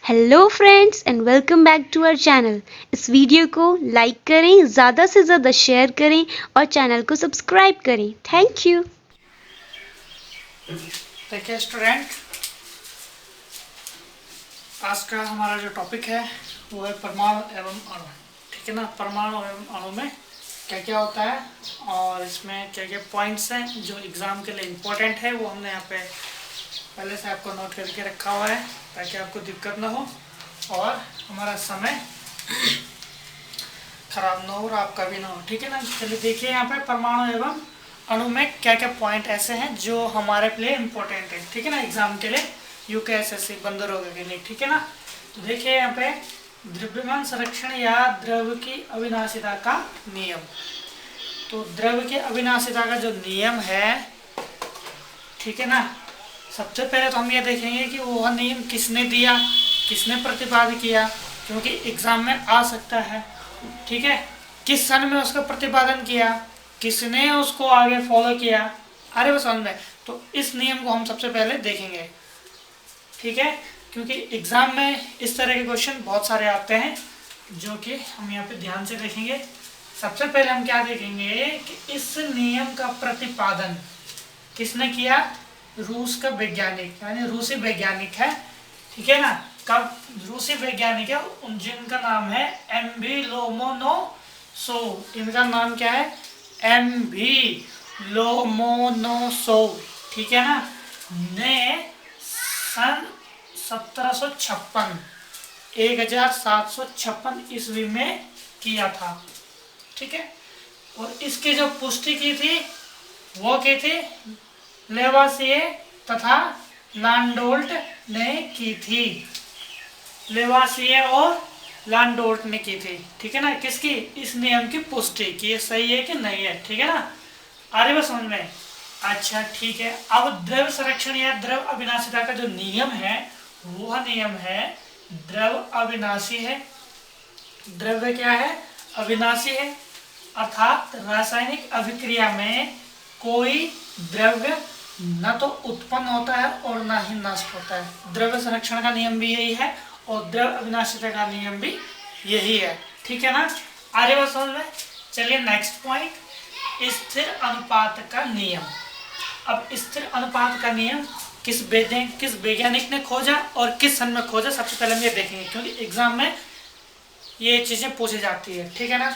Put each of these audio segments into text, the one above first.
Hello friends and welcome back to our channel. इस video को like करें, ज़्यादा से ज़्यादा शेयर करें और चैनल को सब्सक्राइब करें। Thank you. देखिए स्टूडेंट, आज का हमारा जो टॉपिक है वो है परमाणु एवं अणु। ठीक है ना। परमाणु एवं अणु में क्या क्या होता है और इसमें क्या क्या पॉइंट्स हैं जो एग्ज़ाम के लिए इम्पोर्टेंट है, वो हमने यहाँ पे पहले से आपको नोट करके रखा हुआ है ताकि आपको दिक्कत ना हो और हमारा समय खराब ना हो और आपका भी ना हो। ठीक है ना। चलिए देखिए यहाँ पे परमाणु एवं अणु में क्या क्या पॉइंट ऐसे हैं जो हमारे लिए इम्पोर्टेंट है। ठीक है ना, एग्जाम के लिए यूकेएसएससी बंदरों के लिए। ठीक है ना। तो देखिए यहाँ पे द्रव्यमान संरक्षण या द्रव की अविनाशिता का नियम। तो द्रव की अविनाशिता का जो नियम है, ठीक है ना, सबसे पहले तो हम ये देखेंगे कि वह नियम किसने दिया, किसने प्रतिपादित किया, क्योंकि एग्जाम में आ सकता है। ठीक है, किस सन में उसका प्रतिपादन किया, किसने उसको आगे फॉलो किया, अरे वो समझ में। तो इस नियम को हम सबसे पहले देखेंगे। ठीक है, क्योंकि एग्जाम में इस तरह के क्वेश्चन बहुत सारे आते हैं जो कि हम यहाँ पे ध्यान से देखेंगे। सबसे पहले हम क्या देखेंगे कि इस नियम का प्रतिपादन किसने किया। रूस का वैज्ञानिक, यानी रूसी वैज्ञानिक है। ठीक है ना। कब रूसी वैज्ञानिक है जिनका नाम है एम.वी. लोमोनोसोव। इनका नाम क्या है, एम.वी. लोमोनोसोव। ठीक है ना। ने सन 1756 1756 ईस्वी में किया था। ठीक है। और इसकी जो पुष्टि की थी वो की थी लेवासिए तथा लांडोल्ट ने की थी। लेवासिए और लांडोल्ट ने की थी। ठीक है ना। किसकी, इस नियम की पुष्टि कि ये सही है कि नहीं है। ठीक है ना। आ रही बात समझ में। अच्छा ठीक है। अब द्रव संरक्षण या द्रव अविनाशिता का जो नियम है वह नियम है द्रव अविनाशी है। द्रव्य क्या है, अविनाशी है, अर्थात रासायनिक अभिक्रिया में कोई द्रव्य न तो उत्पन्न होता है और न ही नष्ट होता है। द्रव्य संरक्षण का नियम भी यही है और द्रव अविनाशिता का नियम भी यही है। ठीक है ना। आगे बात समझ में। चलिए नेक्स्ट पॉइंट, स्थिर अनुपात का नियम। अब स्थिर अनुपात का नियम किस वैज्ञानिक ने खोजा और किस सन में खोजा, सबसे पहले हम ये देखेंगे क्योंकि एग्जाम में ये चीजें पूछी जाती है। ठीक है ना।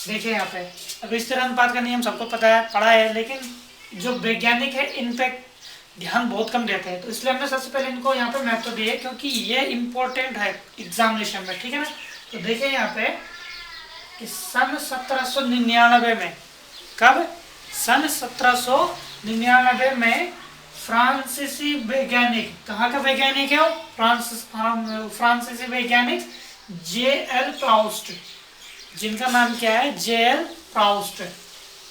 देखिए यहाँ पे अब स्थिर अनुपात का नियम सबको पता है, पढ़ा है, लेकिन जो वैज्ञानिक है इन पे ध्यान बहुत कम देते हैं। तो इसलिए हमने सबसे पहले इनको यहाँ पे महत्व दिए क्योंकि ये इंपॉर्टेंट है एग्जामिनेशन में। ठीक है ना। तो देखिए यहाँ पे कि सन 1799 में, कब, सन 1799 में फ्रांसीसी वैज्ञानिक, कहाँ का वैज्ञानिक है वो, फ्रांसीसी वैज्ञानिक जे.एल. प्राउस्ट, जिनका नाम क्या है, जे.एल. प्राउस्ट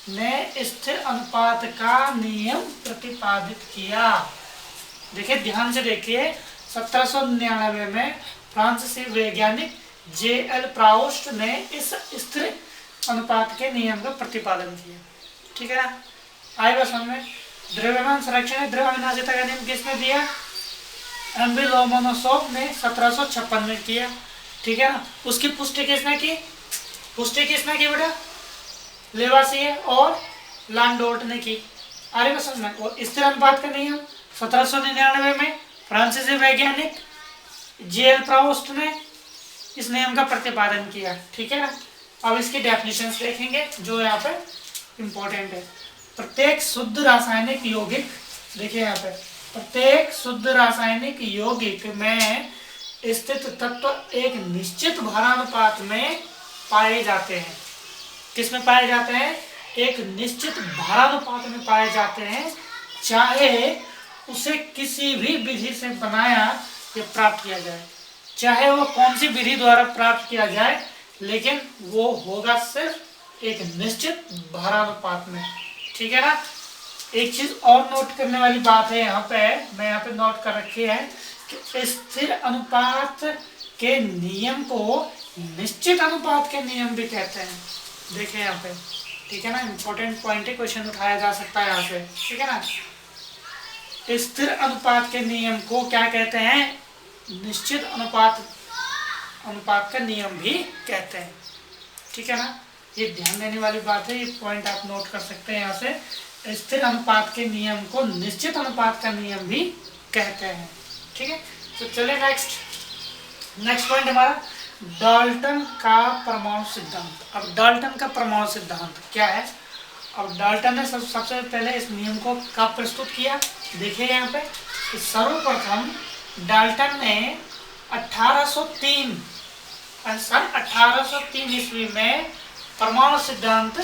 ने स्थिर अनुपात का नियम प्रतिपादित किया। देखिए ध्यान से देखिए, 1799 में फ्रांसीसी वैज्ञानिक जे.एल. प्राउस्ट ने इस स्थिर अनुपात के नियम का प्रतिपादन किया। ठीक है ना। आएगा समझ में। द्रव्यमान संरक्षण द्रव अविनाशिता का नियम किसने दिया, एम.वी. लोमोनोसोव ने 1756 में किया। ठीक है ना। उसकी पुष्टि किसने की, पुष्टि किसने की बेटा, लेवासिए और लांडोल्ट ने की। आगे को समझना। और स्थिर अनुपात का नियम 1799 में फ्रांसीसी वैज्ञानिक जे.एल. प्राउस्ट ने इस नियम का प्रतिपादन किया। ठीक है ना। अब इसकी डेफिनेशंस देखेंगे जो यहाँ पे इंपॉर्टेंट है। प्रत्येक शुद्ध रासायनिक यौगिक, देखिए यहाँ पे, प्रत्येक शुद्ध रासायनिक यौगिक में स्थित तत्व एक निश्चित भारानुपात में पाए जाते हैं। किस में पाए जाते हैं, एक निश्चित भारानुपात में पाए जाते हैं, चाहे उसे किसी भी विधि से बनाया या प्राप्त किया जाए, चाहे वो कौन सी विधि द्वारा प्राप्त किया जाए, लेकिन वो होगा सिर्फ एक निश्चित भारानुपात में। ठीक है ना। एक चीज और नोट करने वाली बात है यहाँ पे, मैं यहाँ पे नोट कर रखी है कि स्थिर अनुपात के नियम को निश्चित अनुपात के नियम भी कहते हैं। देखिए यहाँ पे। ठीक है ना। इंपॉर्टेंट पॉइंट है, क्वेश्चन उठाया जा सकता है यहाँ से। ठीक है ना। स्थिर अनुपात के नियम को क्या कहते हैं, निश्चित अनुपात का नियम भी कहते हैं। ठीक है ना, ये ध्यान देने वाली बात है, ये पॉइंट आप नोट कर सकते हैं यहाँ से। स्थिर अनुपात के नियम को निश्चित अनुपात का नियम भी कहते हैं। ठीक है, तो चलिए नेक्स्ट पॉइंट हमारा डाल्टन का परमाणु सिद्धांत। अब डाल्टन का परमाणु सिद्धांत क्या है? अब डाल्टन ने सबसे पहले इस नियम को कब प्रस्तुत किया? देखिए यहाँ पे, सर्वप्रथम डाल्टन ने 1803 सन 1803 ईस्वी में परमाणु सिद्धांत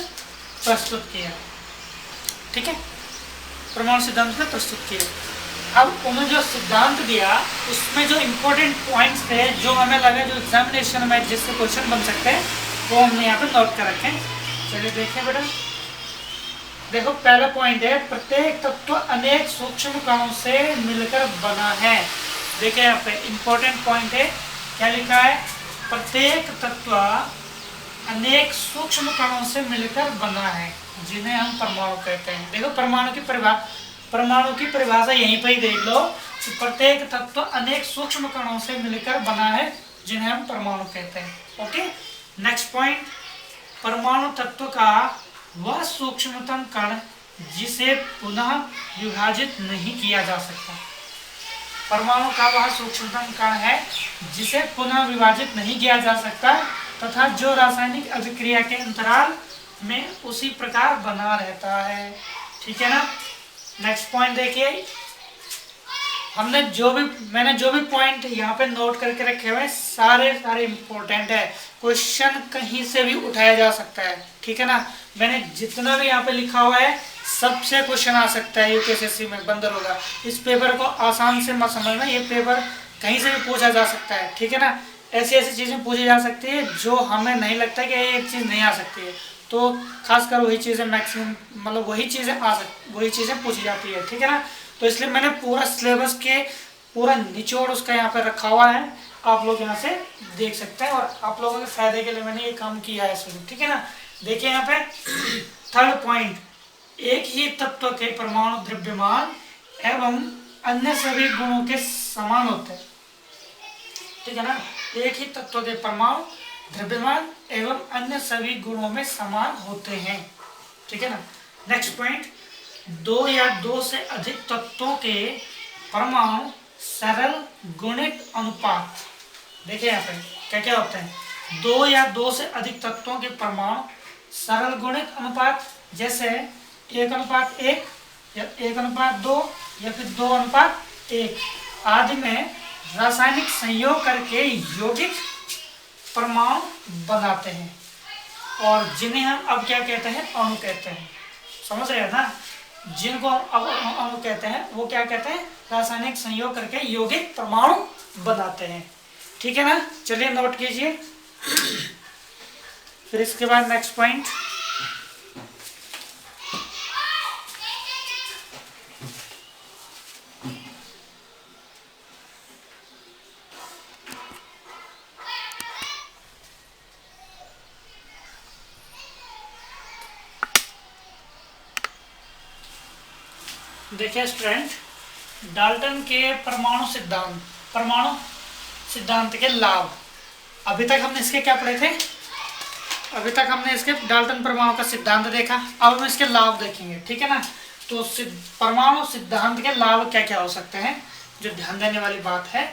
प्रस्तुत किया। ठीक है, परमाणु सिद्धांत ने प्रस्तुत किया। अब उन्होंने जो सिद्धांत दिया उसमें जो इम्पोर्टेंट पॉइंट्स थे, जो हमें लगे जो एग्जामिनेशन में जिससे क्वेश्चन बन सकते हैं, वो हमने यहाँ पे नोट कर रखे हैं। चलिए देखिए बेटा, देखो पहला पॉइंट है, प्रत्येक तत्व अनेक सूक्ष्म कणों से मिलकर बना है। देखिए यहाँ पे इम्पोर्टेंट पॉइंट है, क्या लिखा है? प्रत्येक तत्व अनेक सूक्ष्म कणों से मिलकर बना है, जिन्हें हम परमाणु कहते हैं। देखो परमाणु की परिभाषा यहीं पर ही देख लो कि प्रत्येक तत्व अनेक सूक्ष्म कणों से मिलकर बना है, जिन्हें हम परमाणु कहते हैं। ओके, नेक्स्ट पॉइंट, परमाणु तत्व का वह सूक्ष्मतम कण जिसे पुनः विभाजित नहीं किया जा सकता। परमाणु का वह सूक्ष्मतम कण है जिसे पुनः विभाजित नहीं किया जा सकता तथा जो रासायनिक अभिक्रिया के अंतराल में उसी प्रकार बना रहता है। ठीक है ना, नेक्स्ट पॉइंट देखिए, मैंने जो भी पॉइंट यहाँ पे नोट करके रखे हुए सारे इम्पोर्टेंट है, क्वेश्चन कहीं से भी उठाया जा सकता है। ठीक है ना, मैंने जितना भी यहाँ पे लिखा हुआ है सबसे क्वेश्चन आ सकता है यूपीएससी में, बंदर होगा। इस पेपर को आसान से मत समझना, ये पेपर कहीं से भी पूछा जा सकता है। ठीक है ना, ऐसी चीजें पूछी जा सकती है जो हमें नहीं लगता कि ये चीज नहीं आ सकती है, तो खासकर वही चीजें मैक्सिमम मतलब वही चीजें पूछी जाती है। ठीक है ना, तो इसलिए मैंने पूरा सिलेबस के पूरा निचोड़ उसका यहाँ पे रखा हुआ है, आप लोग यहाँ से देख सकते हैं और आप लोगों के फायदे के लिए मैंने ये काम किया है इसमें। ठीक है ना, देखिए यहाँ पे थर्ड पॉइंट, एक ही तत्व के परमाणु द्रव्यमान एवं अन्य सभी गुणों के समान होते हैं। ठीक है ना, एक ही तत्व के परमाणु द्रव्यमान एवं अन्य सभी गुणों में समान होते हैं। ठीक है ना, नेक्स्ट पॉइंट, दो या दो से अधिक तत्वों के परमाणु सरल गुणित अनुपात। देखिए यहाँ पे क्या क्या होते हैं, दो या दो से अधिक तत्वों के परमाणु सरल गुणित अनुपात, जैसे 1:1 या 1:2 या फिर 2:1 आदि में रासायनिक संयोग करके यौगिक परमाणु बनाते हैं और जिन्हें हम अब क्या कहते हैं? अणु कहते हैं। समझ रहे हैं ना, जिनको अब अणु कहते हैं वो क्या कहते हैं? रासायनिक संयोग करके यौगिक परमाणु बनाते हैं। ठीक है ना, चलिए नोट कीजिए। फिर इसके बाद नेक्स्ट पॉइंट, देखिए स्टूडेंट, डाल्टन के परमाणु सिद्धांत के लाभ। अभी तक हमने इसके क्या पढ़े थे? अभी तक हमने इसके डाल्टन परमाणु का सिद्धांत देखा, अब हम इसके लाभ देखेंगे। ठीक है ना, तो परमाणु सिद्धांत के लाभ क्या क्या हो सकते हैं, जो ध्यान देने वाली बात है।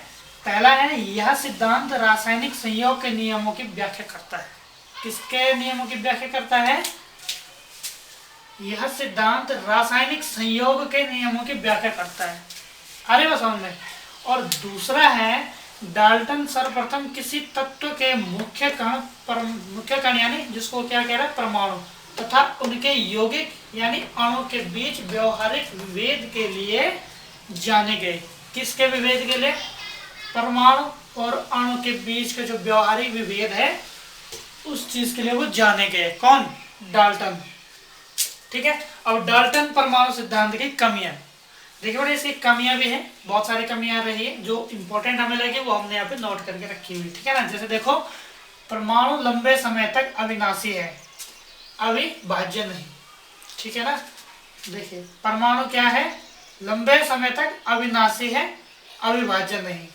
पहला है, यह सिद्धांत रासायनिक संयोग के नियमों की व्याख्या करता है। किसके नियमों की व्याख्या करता है? यह सिद्धांत रासायनिक संयोग के नियमों की व्याख्या करता है। अरे वो समझ में। और दूसरा है, डाल्टन सर्वप्रथम किसी तत्व के मुख्य कण यानी जिसको क्या कह रहा है? परमाणु तथा उनके यौगिक यानी अणु के बीच व्यवहारिक विभेद के लिए जाने गए। किसके विभेद के लिए? परमाणु और अणु के बीच का जो व्यवहारिक विभेद है उस चीज के लिए वो जाने गए। कौन? डाल्टन। ठीक है, अब डाल्टन परमाणु सिद्धांत की कमियां देखिए बड़े, इसकी कमियां भी हैं, बहुत सारी कमियां रही है, जो इंपॉर्टेंट हमें लगे वो हमने यहाँ पे नोट करके रखी हुई। ठीक है ना, जैसे देखो, परमाणु लंबे समय तक अविनाशी है, अविभाज्य नहीं। ठीक है ना, देखिए परमाणु क्या है? लंबे समय तक अविनाशी है, अविभाज्य नहीं।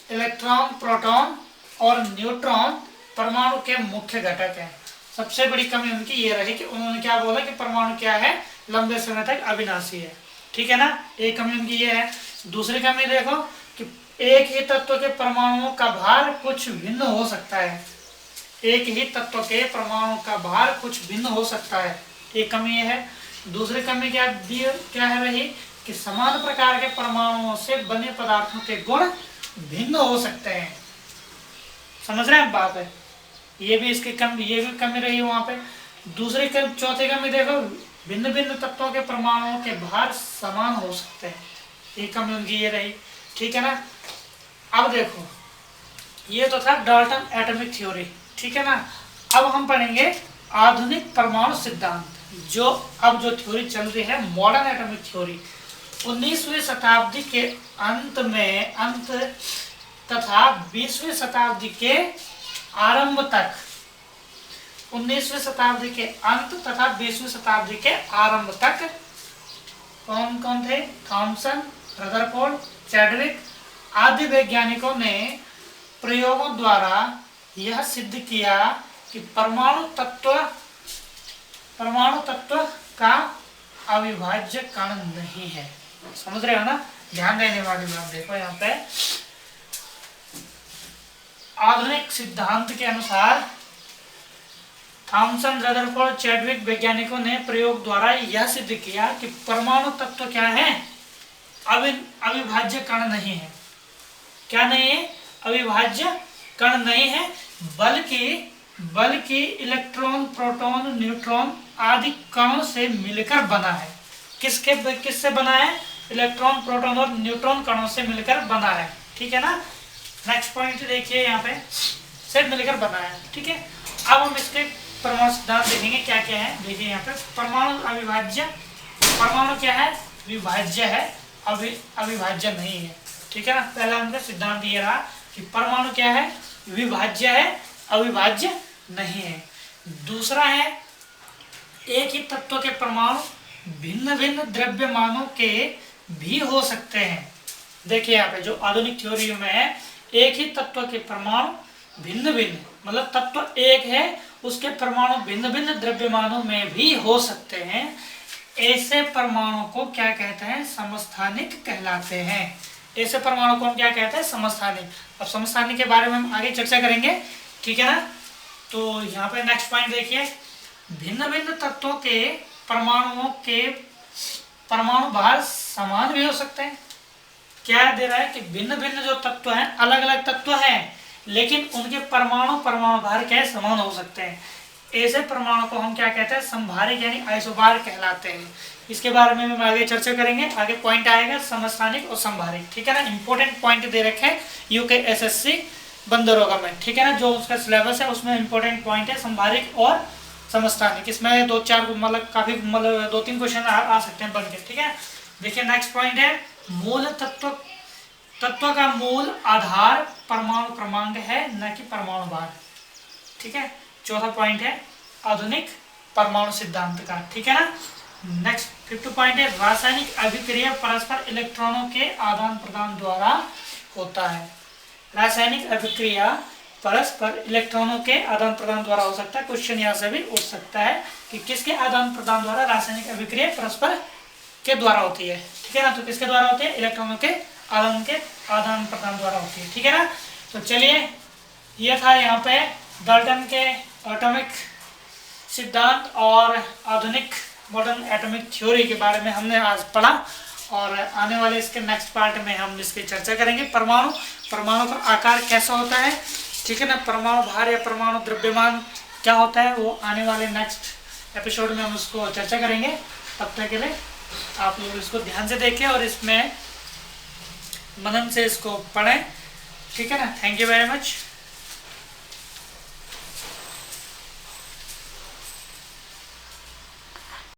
इलेक्ट्रॉन, प्रोटॉन और न्यूट्रॉन परमाणु के मुख्य घटक हैं। सबसे बड़ी कमी उनकी ये रही कि उन्होंने क्या बोला कि परमाणु क्या है, लंबे समय तक अविनाशी है। ठीक है ना, एक कमी उनकी ये है। दूसरी कमी देखो कि एक ही तत्व के परमाणुओं का भार कुछ भिन्न हो सकता है। एक ही तत्व के परमाणु का भार कुछ भिन्न हो सकता है, एक कमी ये है। दूसरी कमी क्या है रही कि समान प्रकार के परमाणुओं से बने पदार्थों के गुण भिन्न हो सकते हैं। समझ रहे हैं बात है, ये भी कमी रही वहां पे। दूसरी चौथी कमी देखो, भिन्न भिन्न तत्वों के परमाणुओं के भार समान हो सकते हैं, एक कमी उनकी ये रही। ठीक है ना, अब देखो ये तो था डाल्टन एटॉमिक थ्योरी। ठीक है ना, अब हम पढ़ेंगे आधुनिक परमाणु सिद्धांत, जो थ्योरी चल रही है मॉडर्न एटॉमिक थ्योरी। 19वीं शताब्दी के अंत तथा 20वीं शताब्दी के आरंभ तक, 19वीं शताब्दी के अंत तथा 20वीं शताब्दी के आरंभ तक कौन कौन थे? थॉमसन, रदरफोर्ड, चैडविक आदि वैज्ञानिकों ने प्रयोगों द्वारा यह सिद्ध किया कि परमाणु तत्व का अविभाज्य कण नहीं है। समझ रहे हो ना, ध्यान देने वाली बात देखो यहाँ पे। आधुनिक सिद्धांत के अनुसार थॉमसन, रदरफोर्ड, चैडविक वैज्ञानिकों ने प्रयोग द्वारा यह सिद्ध किया कि परमाणु तत्व क्या है? अविभाज्य कण नहीं है। क्या नहीं है? अविभाज्य कण नहीं है, बल्कि इलेक्ट्रॉन, प्रोटॉन, न्यूट्रॉन आदि कणों से मिलकर बना है। किससे बना है? इलेक्ट्रॉन, प्रोटॉन और न्यूट्रॉन कणों से मिलकर बना है। ठीक है ना, नेक्स्ट पॉइंट देखिए यहाँ पे, से मिलकर बना है। ठीक है, अब हम इसके परमाणु सिद्धांत देखेंगे क्या क्या है। देखिए यहाँ पे परमाणु अविभाज्य, परमाणु क्या है? विभाज्य है, अविभाज्य नहीं है। ठीक है ना, पहला उनका सिद्धांत ये रहा कि परमाणु क्या है? विभाज्य है, अविभाज्य नहीं है। दूसरा है एक ही तत्व के परमाणु भिन्न भिन्न द्रव्यमानों के भी हो सकते हैं। देखिए यहाँ पे जो आधुनिक थ्योरी में है, एक ही तत्व के परमाणु भिन्न भिन्न, मतलब तत्व एक है, उसके परमाणु भिन्न भिन्न द्रव्यमानों में भी हो सकते हैं। ऐसे परमाणु को क्या कहते हैं? समस्थानिक कहलाते हैं। ऐसे परमाणु को हम क्या कहते हैं? समस्थानिक। अब समस्थानिक के बारे में हम आगे चर्चा करेंगे। ठीक है ना, तो यहाँ पे नेक्स्ट पॉइंट देखिए, भिन्न भिन्न तत्वों के परमाणुओं के परमाणु भार समान भी हो सकते हैं। क्या दे रहा है कि भिन्न भिन्न जो तत्व हैं, अलग अलग तत्व हैं, लेकिन उनके परमाणु भार क्या है? समान हो सकते हैं। ऐसे परमाणु को हम क्या कहते हैं? समभारिक यानी आइसोबार कहलाते हैं। इसके बारे में हम आगे चर्चा करेंगे, आगे पॉइंट आएगा समस्थानिक और समभारिक। ठीक है ना, इंपॉर्टेंट पॉइंट दे रखे हैं UKSSC बंद दरोगा में। ठीक है ना, जो उसका सिलेबस है उसमें इंपॉर्टेंट पॉइंट है समभारिक और समस्थानिक। इसमें 2-3 क्वेश्चन आ सकते हैं बन के। ठीक है, देखिए नेक्स्ट पॉइंट है मूल तत्व का मूल आधार परमाणु क्रमांक है, न कि परमाणु भार। ठीक है, चौथा पॉइंट है आधुनिक परमाणु सिद्धांत का। ठीक है ना, नेक्स्ट 5th पॉइंट है रासायनिक अभिक्रिया परस्पर इलेक्ट्रॉनों के आदान प्रदान द्वारा होता है। रासायनिक अभिक्रिया परस्पर इलेक्ट्रॉनों के आदान प्रदान द्वारा हो सकता है। क्वेश्चन यहाँ से भी उठ सकता है कि किसके आदान प्रदान द्वारा रासायनिक अभिक्रिया परस्पर के द्वारा होती है। ठीक है ना, तो किसके द्वारा होती है? इलेक्ट्रॉनों के आदान प्रदान द्वारा होती है। ठीक है ना, तो चलिए ये था यहाँ पे डाल्टन के एटॉमिक सिद्धांत और आधुनिक मॉडर्न एटॉमिक थ्योरी के बारे में हमने आज पढ़ा, और आने वाले इसके नेक्स्ट पार्ट में हम इसकी चर्चा करेंगे। परमाणु का आकार कैसा होता है, ठीक है ना, परमाणु भार या परमाणु द्रव्यमान क्या होता है, वो आने वाले नेक्स्ट एपिसोड में हम उसको चर्चा करेंगे। तब तक के लिए आप लोग इसको ध्यान से देखें और इसमें मनन से इसको पढ़ें। ठीक है ना, थैंक यू वेरी मच।